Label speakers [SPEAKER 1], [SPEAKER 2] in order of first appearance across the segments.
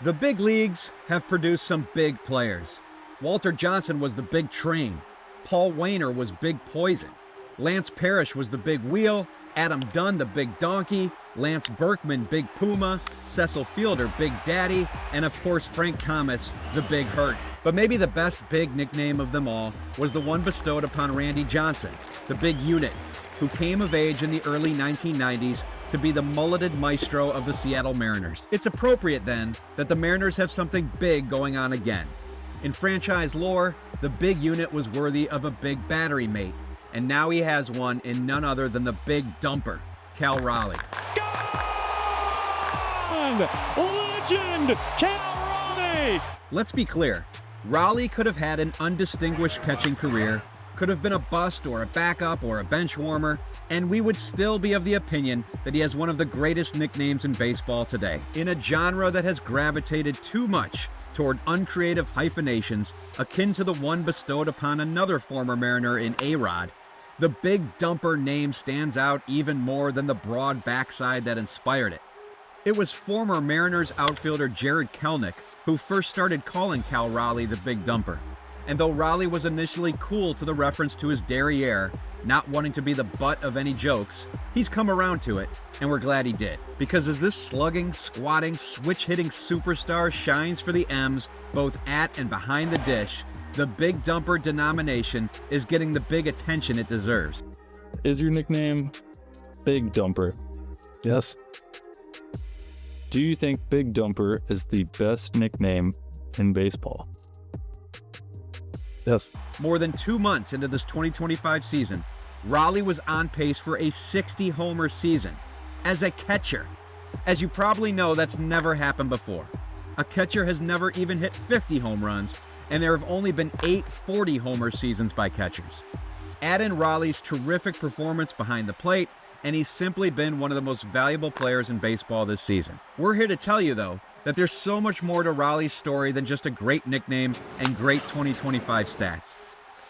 [SPEAKER 1] The big leagues have produced some big players. Walter Johnson was the big train. Paul Wainer was big poison. Lance Parrish was the big wheel. Adam Dunn, the big donkey. Lance Berkman, big puma. Cecil Fielder, big daddy. And of course, Frank Thomas, the big hurt. But maybe the best big nickname of them all was the one bestowed upon Randy Johnson, the big unit, who came of age in the early 1990s to be the mulleted maestro of the Seattle Mariners. It's appropriate then that the Mariners have something big going on again. In franchise lore, the big unit was worthy of a big battery mate, and now he has one in none other than the big dumper, Cal Raleigh.
[SPEAKER 2] Gone! Legend, Cal Raleigh!
[SPEAKER 1] Let's be clear, Raleigh could have had an undistinguished catching career, could have been a bust or a backup or a bench warmer, and we would still be of the opinion that he has one of the greatest nicknames in baseball today. In a genre that has gravitated too much toward uncreative hyphenations akin to the one bestowed upon another former Mariner in A-Rod, the big dumper name stands out even more than the broad backside that inspired it. It was former Mariners outfielder Jared Kelenic who first started calling Cal Raleigh the big dumper. And though Raleigh was initially cool to the reference to his derriere, not wanting to be the butt of any jokes, he's come around to it, and we're glad he did. Because as this slugging, squatting, switch-hitting superstar shines for the M's both at and behind the dish, the big dumper denomination is getting the big attention it deserves.
[SPEAKER 2] Is your nickname Big Dumper?
[SPEAKER 3] Yes.
[SPEAKER 2] Do you think Big Dumper is the best nickname in baseball?
[SPEAKER 3] Yes.
[SPEAKER 1] More than 2 months into this 2025 season, Raleigh was on pace for a 60-homer season as a catcher. As you probably know, that's never happened before. A catcher has never even hit 50 home runs, and there have only been 8 40-homer seasons by catchers. Add in Raleigh's terrific performance behind the plate, and he's simply been one of the most valuable players in baseball this season. We're here to tell you, though, that there's so much more to Raleigh's story than just a great nickname and great 2025 stats.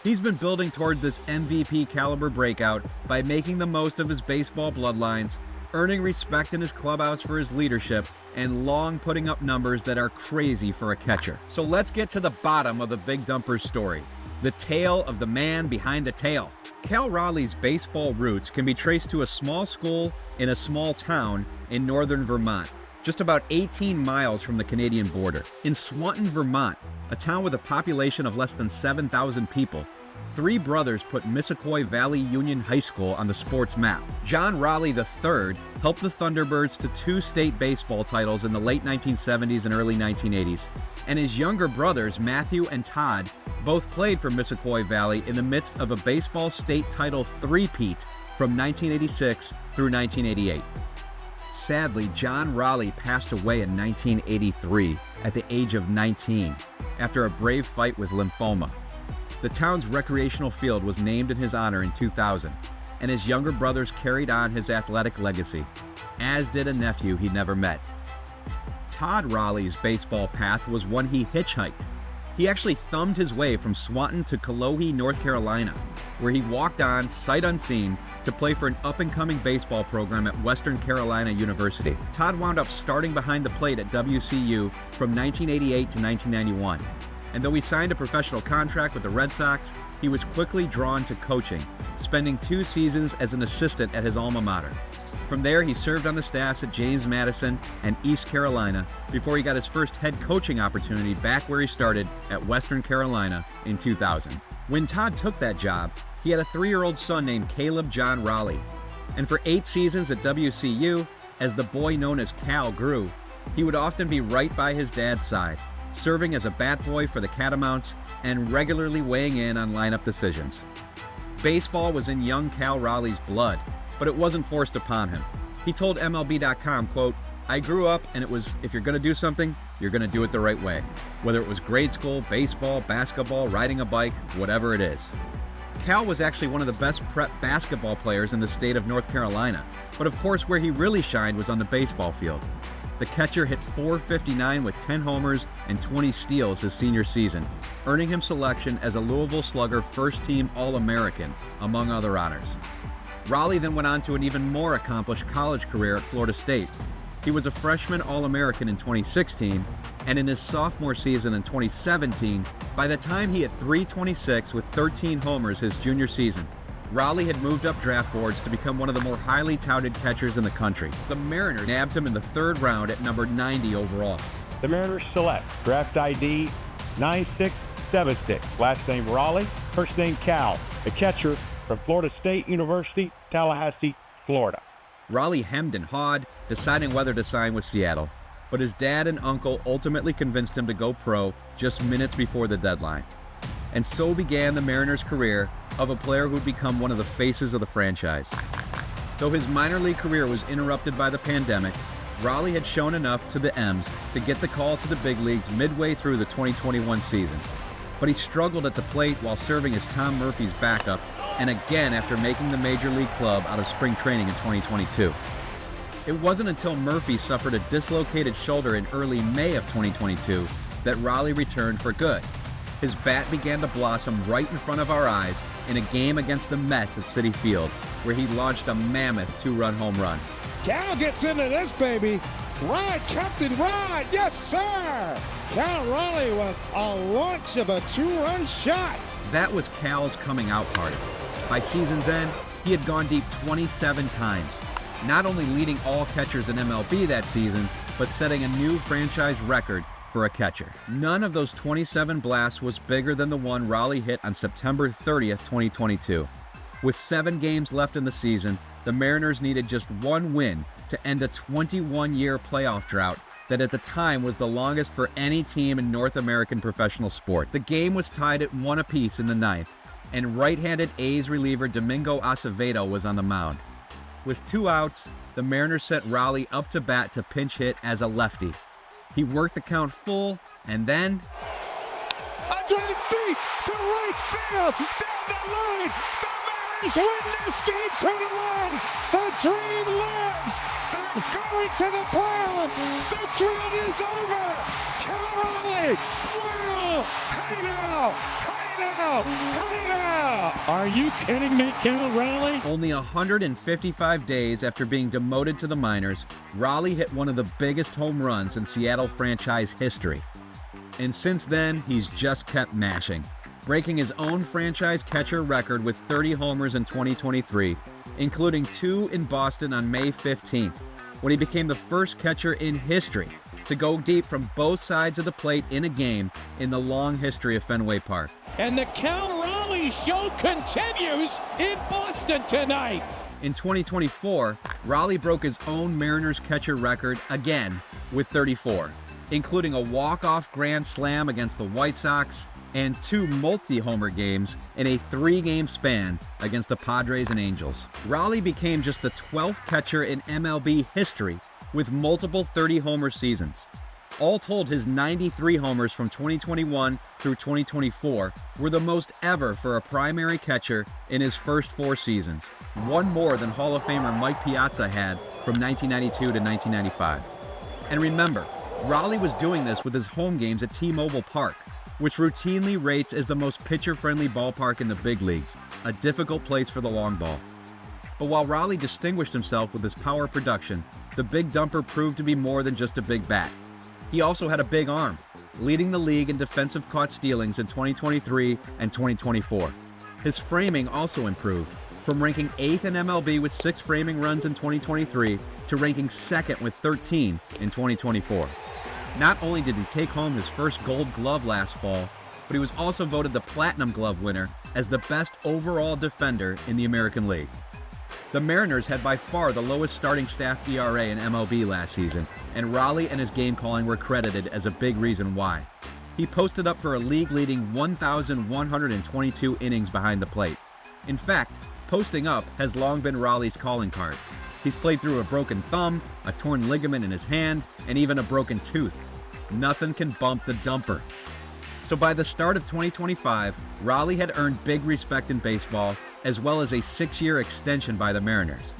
[SPEAKER 1] He's been building toward this MVP caliber breakout by making the most of his baseball bloodlines, earning respect in his clubhouse for his leadership, and long putting up numbers that are crazy for a catcher. So let's get to the bottom of the Big Dumper's story, the tale of the man behind the tail. Cal Raleigh's baseball roots can be traced to a small school in a small town in northern Vermont, just about 18 miles from the Canadian border. In Swanton, Vermont, a town with a population of less than 7,000 people, 3 brothers put Missisquoi Valley Union High School on the sports map. John Raleigh III helped the Thunderbirds to 2 state baseball titles in the late 1970s and early 1980s, and his younger brothers, Matthew and Todd, both played for Missisquoi Valley in the midst of a baseball state title three-peat from 1986 through 1988. Sadly, John Raleigh passed away in 1983 at the age of 19 after a brave fight with lymphoma. The town's recreational field was named in his honor in 2000, and his younger brothers carried on his athletic legacy, as did a nephew he never met. Todd Raleigh's baseball path was one he hitchhiked. He actually thumbed his way from Swanton to Cullowhee, North Carolina, where he walked on, sight unseen, to play for an up-and-coming baseball program at Western Carolina University. Todd wound up starting behind the plate at WCU from 1988 to 1991. And though he signed a professional contract with the Red Sox, he was quickly drawn to coaching, spending 2 seasons as an assistant at his alma mater. From there, he served on the staffs at James Madison and East Carolina before he got his first head coaching opportunity back where he started at Western Carolina in 2000. When Todd took that job, he had a 3-year-old son named Caleb John Raleigh. And for 8 seasons at WCU, as the boy known as Cal grew, he would often be right by his dad's side, serving as a bat boy for the Catamounts and regularly weighing in on lineup decisions. Baseball was in young Cal Raleigh's blood, but it wasn't forced upon him. He told MLB.com, quote, "I grew up and it was, if you're going to do something, you're going to do it the right way. Whether it was grade school, baseball, basketball, riding a bike, whatever it is." Cal was actually one of the best prep basketball players in the state of North Carolina, but of course where he really shined was on the baseball field. The catcher hit .459 with 10 homers and 20 steals his senior season, earning him selection as a Louisville Slugger first-team All-American, among other honors. Raleigh then went on to an even more accomplished college career at Florida State. He was a freshman All-American in 2016, and in his sophomore season in 2017, by the time he hit .326 with 13 homers his junior season, Raleigh had moved up draft boards to become one of the more highly touted catchers in the country. The Mariners nabbed him in the 3rd round at number 90 overall.
[SPEAKER 3] The Mariners select draft ID 9676. Last name Raleigh, first name Cal, a catcher from Florida State University, Tallahassee, Florida.
[SPEAKER 1] Raleigh hemmed and hawed, deciding whether to sign with Seattle, but his dad and uncle ultimately convinced him to go pro just minutes before the deadline. And so began the Mariners' career of a player who would become one of the faces of the franchise. Though his minor league career was interrupted by the pandemic, Raleigh had shown enough to the M's to get the call to the big leagues midway through the 2021 season. But he struggled at the plate while serving as Tom Murphy's backup, and again after making the major league club out of spring training in 2022. It wasn't until Murphy suffered a dislocated shoulder in early May of 2022 that Raleigh returned for good. His bat began to blossom right in front of our eyes in a game against the Mets at Citi Field, where he launched a mammoth 2-run home run.
[SPEAKER 4] Cal gets into this, baby. Ride, Captain, ride! Yes, sir! Cal Raleigh with a launch of a 2-run shot.
[SPEAKER 1] That was Cal's coming out party. By season's end, he had gone deep 27 times, not only leading all catchers in MLB that season, but setting a new franchise record for a catcher. None of those 27 blasts was bigger than the one Raleigh hit on September 30th, 2022. With 7 games left in the season, the Mariners needed just one win to end a 21-year playoff drought that at the time was the longest for any team in North American professional sport. The game was tied at 1 apiece in the 9th, and right-handed A's reliever Domingo Acevedo was on the mound. With 2 outs, the Mariners set Raleigh up to bat to pinch hit as a lefty. He worked the count full, and then...
[SPEAKER 4] A drive deep to right field, down the line. The Mariners win this game 2-1. The dream lives. They're going to the playoffs. The dream is over. Cal Raleigh, wow! Hey now! Hey now! Hey now!
[SPEAKER 3] Are you kidding me, Cal Raleigh?
[SPEAKER 1] Only 155 days after being demoted to the minors, Raleigh hit one of the biggest home runs in Seattle franchise history. And since then, he's just kept mashing, breaking his own franchise catcher record with 30 homers in 2023, including 2 in Boston on May 15th, when he became the first catcher in history to go deep from both sides of the plate in a game in the long history of Fenway Park.
[SPEAKER 4] And the Cal Raleigh show continues in Boston tonight.
[SPEAKER 1] In 2024, Raleigh broke his own Mariners catcher record again with 34, including a walk-off grand slam against the White Sox and 2 multi-homer games in a 3-game span against the Padres and Angels. Raleigh became just the 12th catcher in MLB history with multiple 30-homer seasons. All told, his 93 homers from 2021 through 2024 were the most ever for a primary catcher in his first 4 seasons, one more than Hall of Famer Mike Piazza had from 1992 to 1995. And remember, Raleigh was doing this with his home games at T-Mobile Park, which routinely rates as the most pitcher-friendly ballpark in the big leagues, a difficult place for the long ball. But while Raleigh distinguished himself with his power production, the big dumper proved to be more than just a big bat. He also had a big arm, leading the league in defensive caught stealings in 2023 and 2024. His framing also improved, from ranking 8th in MLB with 6 framing runs in 2023 to ranking 2nd with 13 in 2024. Not only did he take home his first Gold Glove last fall, but he was also voted the Platinum Glove winner as the best overall defender in the American League. The Mariners had by far the lowest starting staff ERA in MLB last season, and Raleigh and his game calling were credited as a big reason why. He posted up for a league-leading 1,122 innings behind the plate. In fact, posting up has long been Raleigh's calling card. He's played through a broken thumb, a torn ligament in his hand, and even a broken tooth. Nothing can bump the dumper. So by the start of 2025, Raleigh had earned big respect in baseball, as well as a 6-year extension by the Mariners.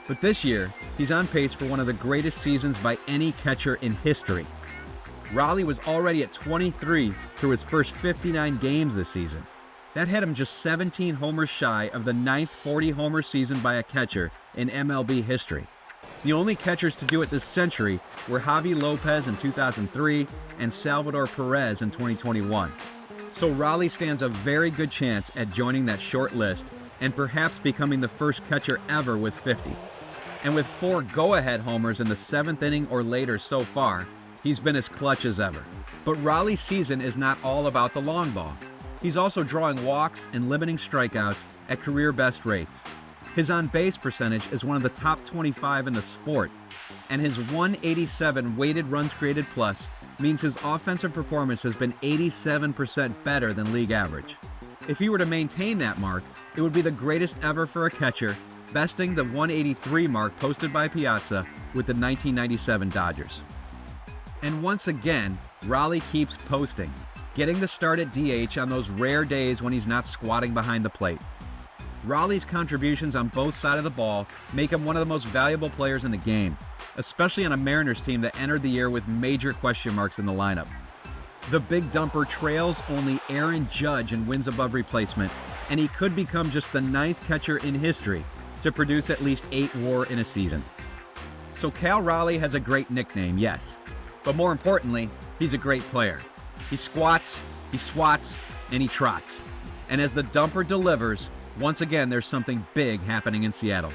[SPEAKER 1] But this year, he's on pace for one of the greatest seasons by any catcher in history. Raleigh was already at 23 through his first 59 games this season. That had him just 17 homers shy of the 9th 40-homer season by a catcher in MLB history. The only catchers to do it this century were Javi Lopez in 2003 and Salvador Perez in 2021. So Raleigh stands a very good chance at joining that short list and perhaps becoming the first catcher ever with 50. And with 4 go-ahead homers in the 7th inning or later so far, he's been as clutch as ever. But Raleigh's season is not all about the long ball. He's also drawing walks and limiting strikeouts at career best rates. His on-base percentage is one of the top 25 in the sport, and his 187 weighted runs created plus means his offensive performance has been 87% better than league average. If he were to maintain that mark, it would be the greatest ever for a catcher, besting the 183 mark posted by Piazza with the 1997 Dodgers. And once again, Raleigh keeps posting, getting the start at DH on those rare days when he's not squatting behind the plate. Raleigh's contributions on both sides of the ball make him one of the most valuable players in the game, especially on a Mariners team that entered the year with major question marks in the lineup. The big dumper trails only Aaron Judge in wins above replacement, and he could become just the 9th catcher in history to produce at least 8 WAR in a season. So Cal Raleigh has a great nickname, yes, but more importantly, he's a great player. He squats, he swats, and he trots. And as the dumper delivers, once again, there's something big happening in Seattle.